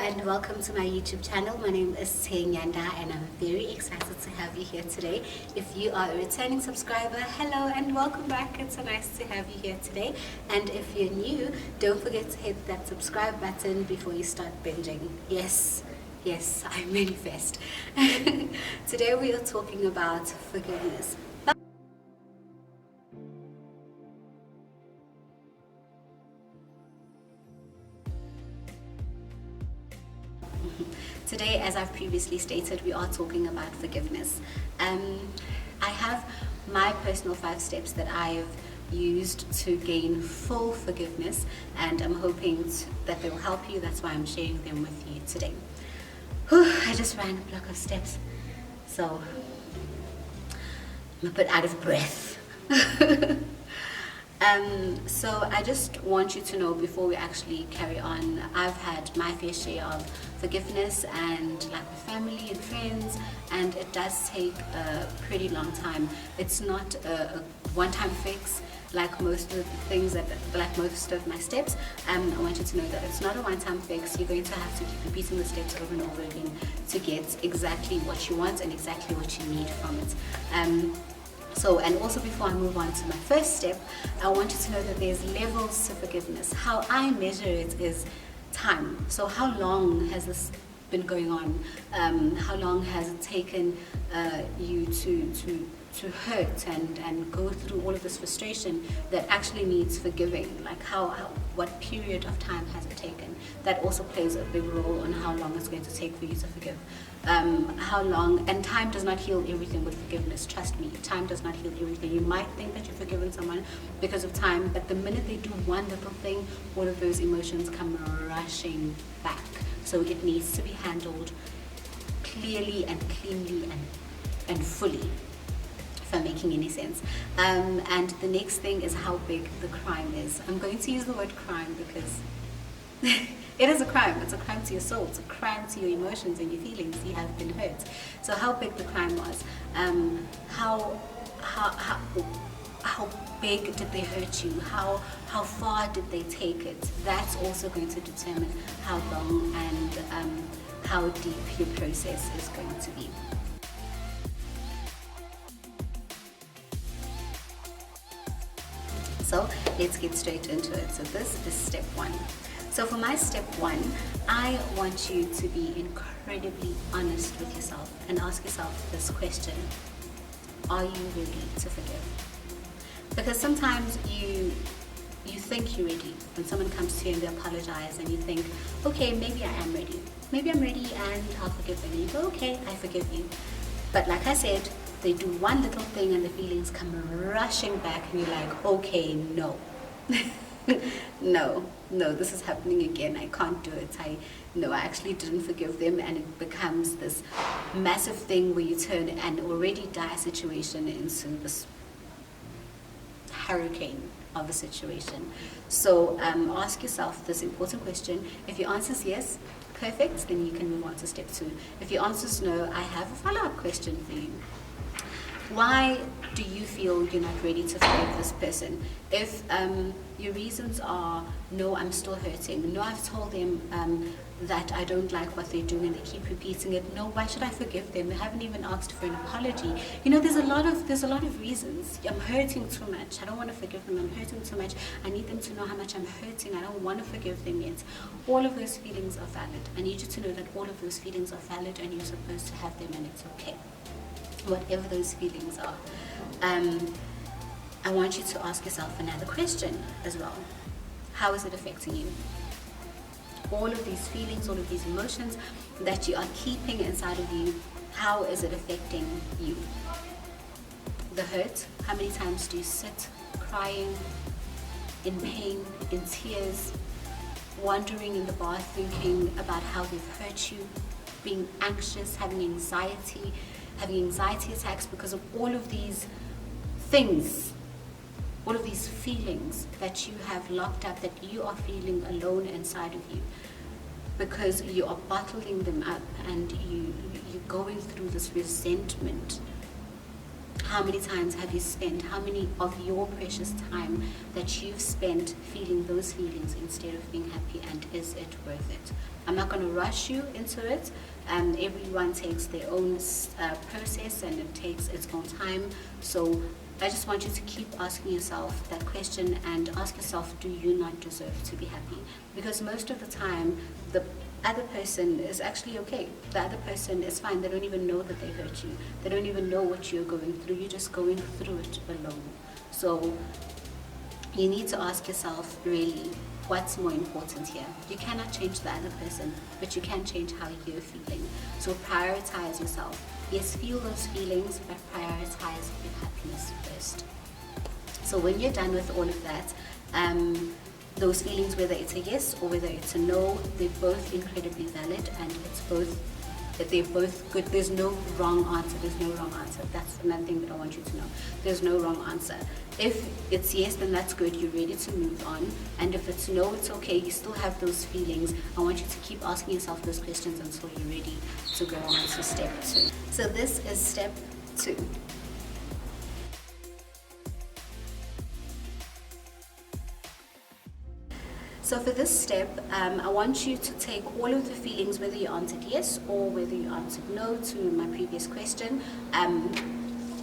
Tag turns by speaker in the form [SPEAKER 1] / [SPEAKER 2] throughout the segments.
[SPEAKER 1] and welcome to my YouTube channel. My name is Sthe Nyanda and I'm very excited to have you here today. If you are a returning subscriber, hello and welcome back. It's so nice to have you here today. And if you're new, don't forget to hit that subscribe button before you start binging. Yes, I manifest. Today we are talking about forgiveness. Today, as I've previously stated, we are talking about forgiveness. I have my personal 5 steps that I've used to gain full forgiveness, and I'm hoping that they will help you. That's why I'm sharing them with you today. I just ran a block of steps, so I'm a bit out of breath. So I just want you to know before we actually carry on, I've had my fair share of forgiveness and like with family and friends, and it does take a pretty long time. It's not a one-time fix like most of the things like most of my steps. I want you to know that it's not a one-time fix. You're going to have to keep repeating the steps over and over again to get exactly what you want and exactly what you need from it. And also before I move on to my first step, I want you to know that there's levels to forgiveness. How I measure it is time. So how long has this been going on? How long has it taken you to hurt and go through all of this frustration that actually needs forgiving? Like what period of time has it taken? That also plays a big role on how long it's going to take for you to forgive. How long, and time does not heal everything with forgiveness. Trust me, time does not heal everything. You might think that you've forgiven someone because of time, but the minute they do one little thing, all of those emotions come rushing back. So it needs to be handled clearly and cleanly and fully, if I'm making any sense. And the next thing is how big the crime is. I'm going to use the word crime because it is a crime. It's a crime to your soul. It's a crime to your emotions and your feelings. You have been hurt. So how big the crime was. How big did they hurt you? How far did they take it? That's also going to determine how long and how deep your process is going to be. So let's get straight into it. So this is step 1. So for my step 1, I want you to be incredibly honest with yourself and ask yourself this question: are you ready to forgive? Because sometimes you think you're ready. When someone comes to you and they apologize and you think, okay, maybe I am ready. Maybe I'm ready and I'll forgive them. And you go, okay, I forgive you. But like I said, they do one little thing and the feelings come rushing back and you're like, okay, no. no, this is happening again. I can't do it. I actually didn't forgive them, and it becomes this massive thing where you turn an already dire situation into this hurricane of a situation. So ask yourself this important question. If your answer is yes, perfect, then you can move on to step 2. If your answer is no, I have a follow-up question for you. Why do you feel you're not ready to forgive this person? If your reasons are, no, I'm still hurting, no, I've told them that I don't like what they're doing and they keep repeating it, no, why should I forgive them? They haven't even asked for an apology. There's a lot of reasons. I'm hurting too much. I don't want to forgive them. I'm hurting too much. I need them to know how much I'm hurting. I don't want to forgive them yet. All of those feelings are valid. I need you to know that all of those feelings are valid and you're supposed to have them, and it's okay. Whatever those feelings are. I want you to ask yourself another question as well. How is it affecting you? All of these feelings, all of these emotions that you are keeping inside of you, how is it affecting you? The hurt, how many times do you sit crying, in pain, in tears, wandering in the bath thinking about how they've hurt you, being anxious, having anxiety attacks because of all of these things, all of these feelings that you have locked up, that you are feeling alone inside of you because you are bottling them up and you're going through this resentment. How many times have you spent, how many of your precious time that you've spent feeling those feelings instead of being happy, and is it worth it? I'm not going to rush you into it. Everyone takes their own process, and it takes its own time. So I just want you to keep asking yourself that question and ask yourself, do you not deserve to be happy? Because most of the time, the other person is actually okay. The other person is fine. They don't even know that they hurt you. They don't even know what you're going through. You're just going through it alone. So you need to ask yourself, really, what's more important here? You cannot change the other person, but you can change how you're feeling. So prioritize yourself. Yes, feel those feelings, but prioritize your happiness first. So when you're done with all of that, those feelings, whether it's a yes or whether it's a no, they're both incredibly valid, and they're both good. There's no wrong answer. There's no wrong answer. That's another thing that I want you to know. There's no wrong answer. If it's yes, then that's good. You're ready to move on. And if it's no, it's okay. You still have those feelings. I want you to keep asking yourself those questions until you're ready to go on to step 2. So this is step 2. So for this step, I want you to take all of the feelings, whether you answered yes or whether you answered no to my previous question. I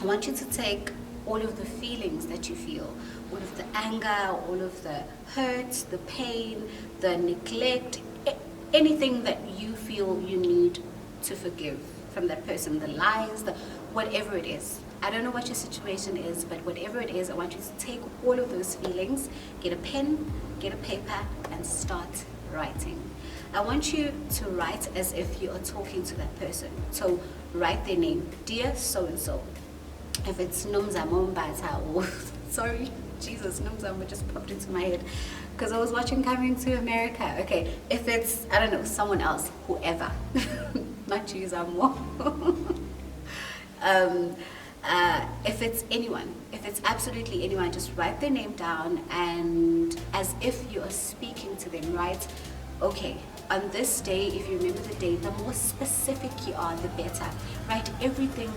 [SPEAKER 1] want you to take all of the feelings that you feel, all of the anger, all of the hurt, the pain, the neglect, anything that you feel you need to forgive from that person, the lies, whatever it is. I don't know what your situation is, but whatever it is, I want you to take all of those feelings, get a pen, get a paper, and start writing. I want you to write as if you are talking to that person. So write their name, dear so-and-so. If it's Nomzamo Mbata, or sorry, Jesus, Nomzamo just popped into my head because I was watching Coming to America. Okay, if it's, I don't know, someone else, whoever, not you, Zamo. If it's anyone, if it's absolutely anyone, just write their name down, and as if you are speaking to them, write, okay, on this day, if you remember the day, the more specific you are, the better. Write everything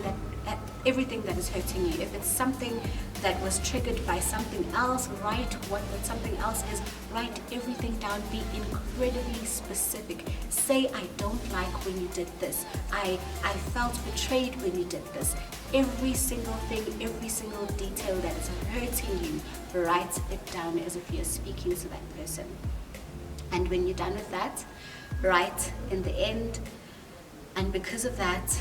[SPEAKER 1] that is hurting you. If it's something that was triggered by something else, write what that something else is. Write everything down. Be incredibly specific. Say, I don't like when you did this. I felt betrayed when you did this. Every single thing, every single detail that is hurting you, write it down as if you're speaking to that person. And when you're done with that, write in the end, and because of that,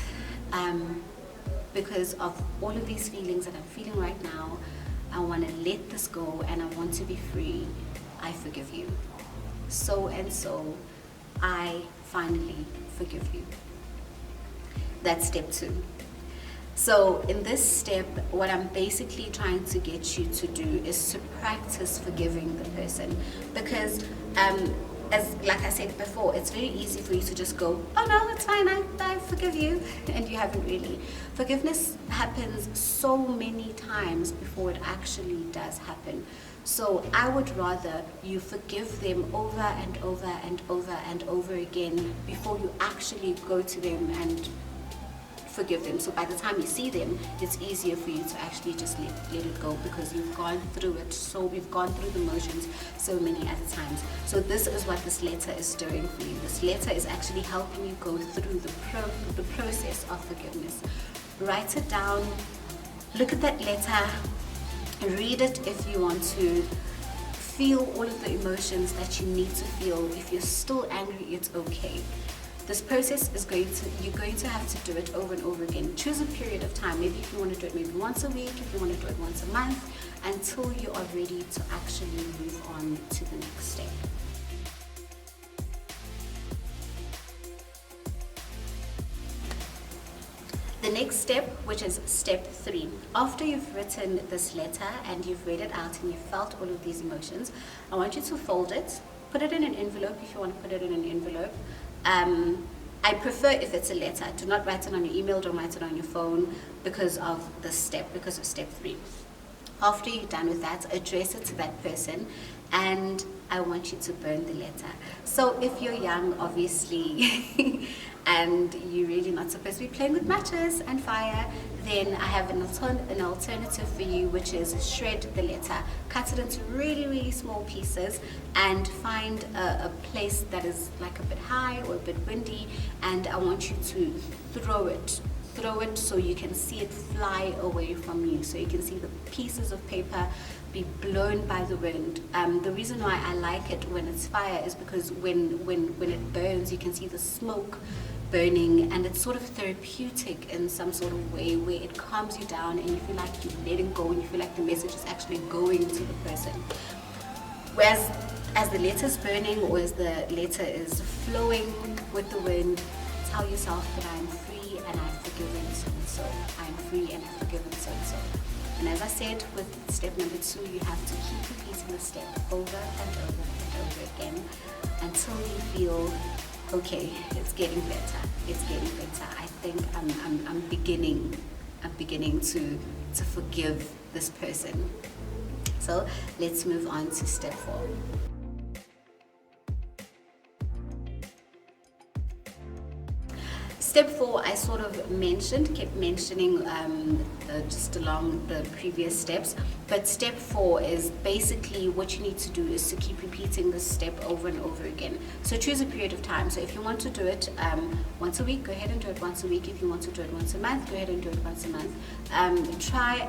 [SPEAKER 1] because of all of these feelings that I'm feeling right now, I want to let this go and I want to be free. I forgive you. So and so, I finally forgive you. That's step 2. So in this step, what I'm basically trying to get you to do is to practice forgiving the person, because as like I said before, it's very easy for you to just go, oh no, it's fine, I forgive you, and you haven't really. Forgiveness happens so many times before it actually does happen. So I would rather you forgive them over and over and over and over again before you actually go to them and forgive them. So by the time you see them, it's easier for you to actually just let it go, because you've gone through it. So we've gone through the motions so many other times. So this is what this letter is doing for you. This letter is actually helping you go through the process of forgiveness. Write it down, look at that letter, read it if you want to, feel all of the emotions that you need to feel. If you're still angry, it's okay. This process is you're going to have to do it over and over again. Choose a period of time. Maybe if you want to do it maybe once a week, if you want to do it once a month, until you are ready to actually move on to the next step. The next step, which is step 3. After you've written this letter and you've read it out and you've felt all of these emotions, I want you to fold it, put it in an envelope if you want to put it in an envelope. I prefer if it's a letter. Do not write it on your email, don't write it on your phone, because of this step, because of step 3. After you're done with that, address it to that person and I want you to burn the letter. So if you're young, obviously, and you're really not supposed to be playing with matches and fire, then I have an alternative for you, which is shred the letter. Cut it into really, really small pieces and find a place that is like a bit high or a bit windy, and I want you to throw it so you can see it fly away from you, so you can see the pieces of paper be blown by the wind. The reason why I like it when it's fire is because when it burns, you can see the smoke burning, and it's sort of therapeutic in some sort of way where it calms you down and you feel like you're letting go and you feel like the message is actually going to the person. Whereas as the letter's burning or as the letter is flowing with the wind, tell yourself that I'm free and I've forgiven so and so. I'm free and I've forgiven so and so. And as I said with step number 2, you have to keep repeating the step over and over and over again until you feel, okay, it's getting better. It's getting better. I think I'm beginning to forgive this person. So let's move on to step 4. Step 4, I sort of kept mentioning just along the previous steps, but step 4 is basically what you need to do is to keep repeating this step over and over again. So choose a period of time. So if you want to do it once a week, go ahead and do it once a week. If you want to do it once a month, go ahead and do it once a month. Try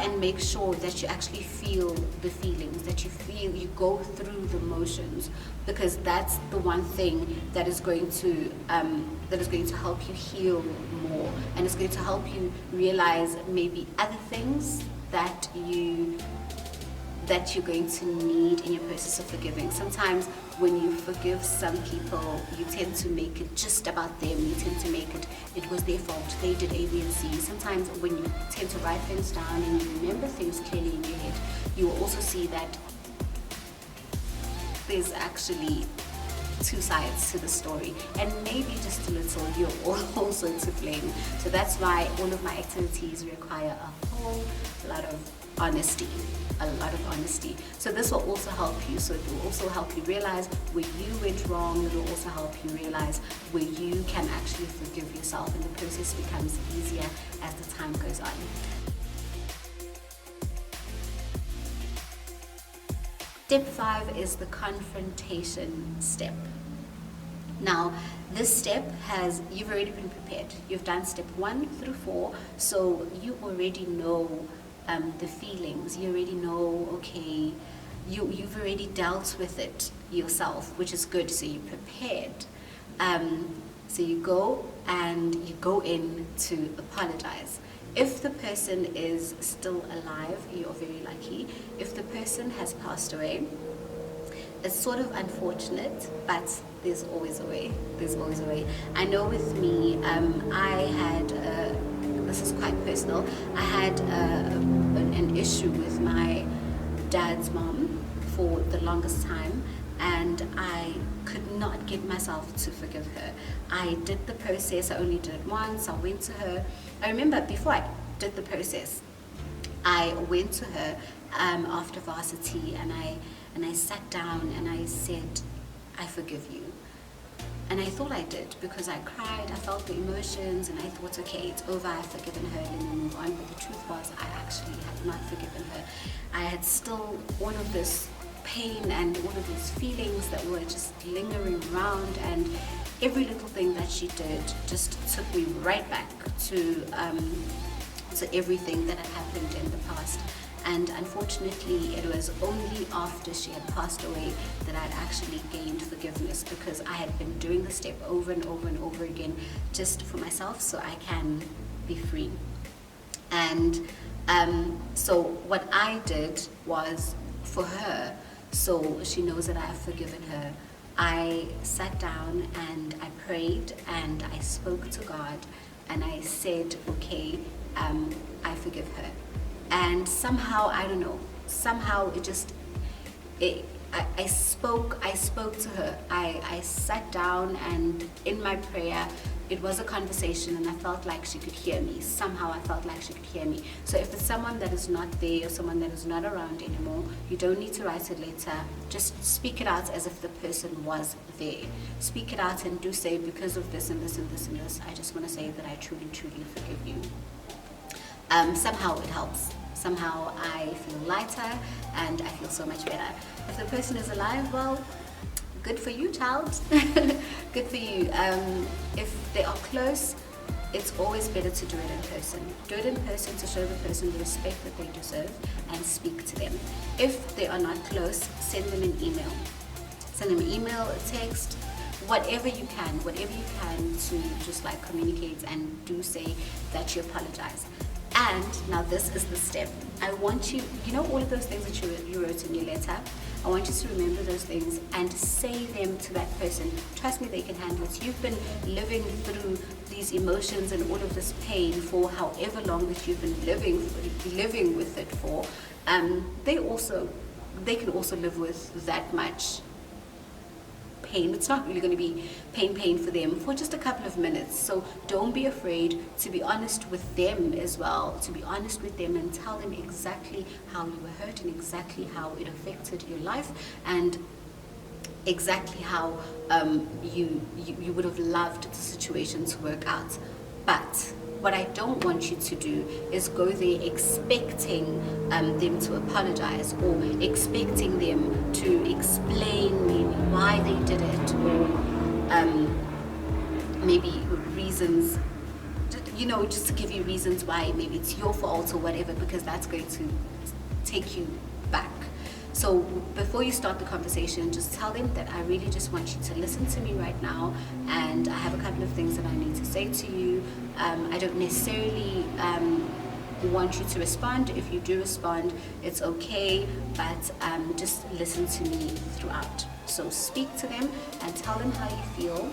[SPEAKER 1] and make sure that you actually feel the feelings, that you go through the motions, because that's the one thing that is going to help you heal more, and it's going to help you realize maybe other things that you're going to need in your process of forgiving. Sometimes when you forgive some people, you tend to make it just about them. You tend to make it was their fault, they did A, B, and C. Sometimes when you tend to write things down and you remember things clearly in your head, you will also see that there's actually 2 sides to the story, and maybe just a little you're also to blame. So that's why all of my activities require a whole lot of honesty. So this will also help you. So it will also help you realize where you went wrong. It will also help you realize where you can actually forgive yourself, and the process becomes easier as the time goes on. Step 5 is the confrontation step. Now, this step you've already been prepared. You've done step 1 through 4, so you already know the feelings. You already know, okay, you've already dealt with it yourself, which is good. So you're prepared. So you go in to apologize. If the person is still alive, you're very lucky. If the person has passed away, it's sort of unfortunate, but there's always a way. I know with me, this is quite personal, I had an issue with my dad's mom for the longest time, and I could not get myself to forgive her. I did the process. I only did it once. I went to her. I remember before I did the process, I went to her after varsity, and I sat down and I said, I forgive you. And I thought I did, because I cried, I felt the emotions, and I thought, okay, it's over, I've forgiven her, let me move on. But the truth was, I actually had not forgiven her. I had still all of this pain and all of these feelings that were just lingering around, and every little thing that she did just took me right back to everything that had happened in the past. And unfortunately, it was only after she had passed away that I'd actually gained forgiveness, because I had been doing the step over and over and over again just for myself, so I can be free. And so what I did was, for her, so she knows that I have forgiven her, I sat down and I prayed and I spoke to God and I said, okay, I forgive her. And somehow, I don't know, somehow I spoke to her. I sat down, and in my prayer, it was a conversation and I felt like she could hear me. Somehow I felt like she could hear me. So if it's someone that is not there or someone that is not around anymore, you don't need to write a letter. Just speak it out as if the person was there. Speak it out and do say, because of this and this and this and this, I just want to say that I truly, truly forgive you. Somehow it helps. Somehow I feel lighter and I feel so much better. If the person is alive, well, good for you, child. Good for you. If they are close, it's always better to do it in person. Do it in person to show the person the respect that they deserve and speak to them. If they are not close, send them an email. Send them an email, a text, whatever you can to just like communicate and do say that you apologize. And now this is the step. I want you, all of those things that you wrote in your letter, I want you to remember those things and say them to that person. Trust me, they can handle it. You've been living through these emotions and all of this pain for however long that you've been living with it for. They can also live with that much pain. It's not really going to be pain for them for just a couple of minutes. So don't be afraid to be honest with them as well, to be honest with them and tell them exactly how you were hurt and exactly how it affected your life and exactly how you would have loved the situation to work out. But what I don't want you to do is go there expecting them to apologize or expecting them to explain maybe why they did it or maybe reasons, just to give you reasons why maybe it's your fault or whatever, because that's going to take you back. So before you start the conversation, just tell them that I really just want you to listen to me right now and I have a couple of things that I need to say to you. I don't necessarily want you to respond. If you do respond, it's okay, but just listen to me throughout. So speak to them and tell them how you feel.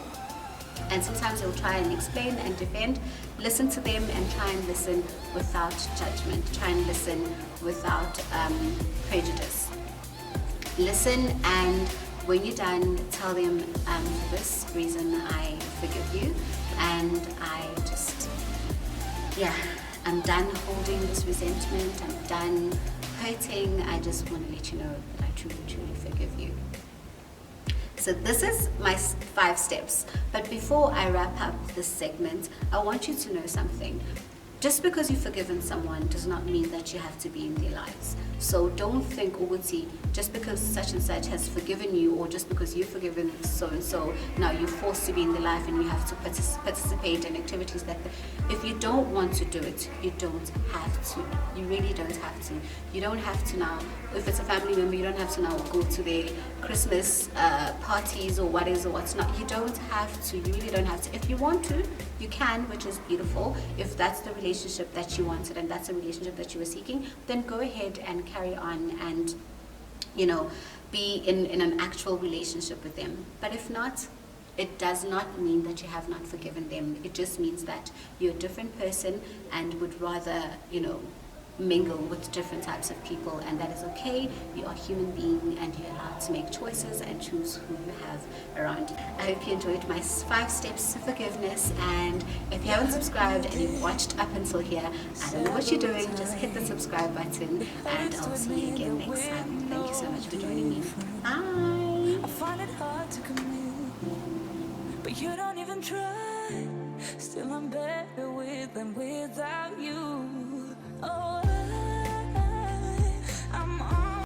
[SPEAKER 1] And sometimes they'll try and explain and defend. Listen to them and try and listen without judgment. Try and listen without prejudice. Listen, and when you're done, tell them, for this reason I forgive you, and I'm done holding this resentment, I'm done hurting, I just want to let you know that I truly, truly forgive you. So this is my 5 steps, but before I wrap up this segment, I want you to know something. Just because you've forgiven someone does not mean that you have to be in their lives. So don't think, Uguti, just because such and such has forgiven you, or just because you've forgiven so and so, now you're forced to be in their life and you have to participate in activities that, if you don't want to do it, you don't have to. You really don't have to. You don't have to now. If it's a family member, you don't have to now go to their Christmas parties or what is or what's not. You don't have to. You really don't have to. If you want to, you can, which is beautiful. If that's the relationship that you wanted and that's the relationship that you were seeking, then go ahead and carry on and, be in an actual relationship with them. But if not, it does not mean that you have not forgiven them. It just means that you're a different person and would rather, mingle with different types of people, and that is okay. You are a human being and you're allowed to make choices and choose who you have around you. I hope you enjoyed my 5 steps to forgiveness, and if you haven't subscribed and you've watched up until here, I don't know what you're doing, just hit the subscribe button and I'll see you again next time. Thank you so much for joining me. Bye!
[SPEAKER 2] I find it hard to commit, but you don't even try. Still I'm better with than without you. Oh,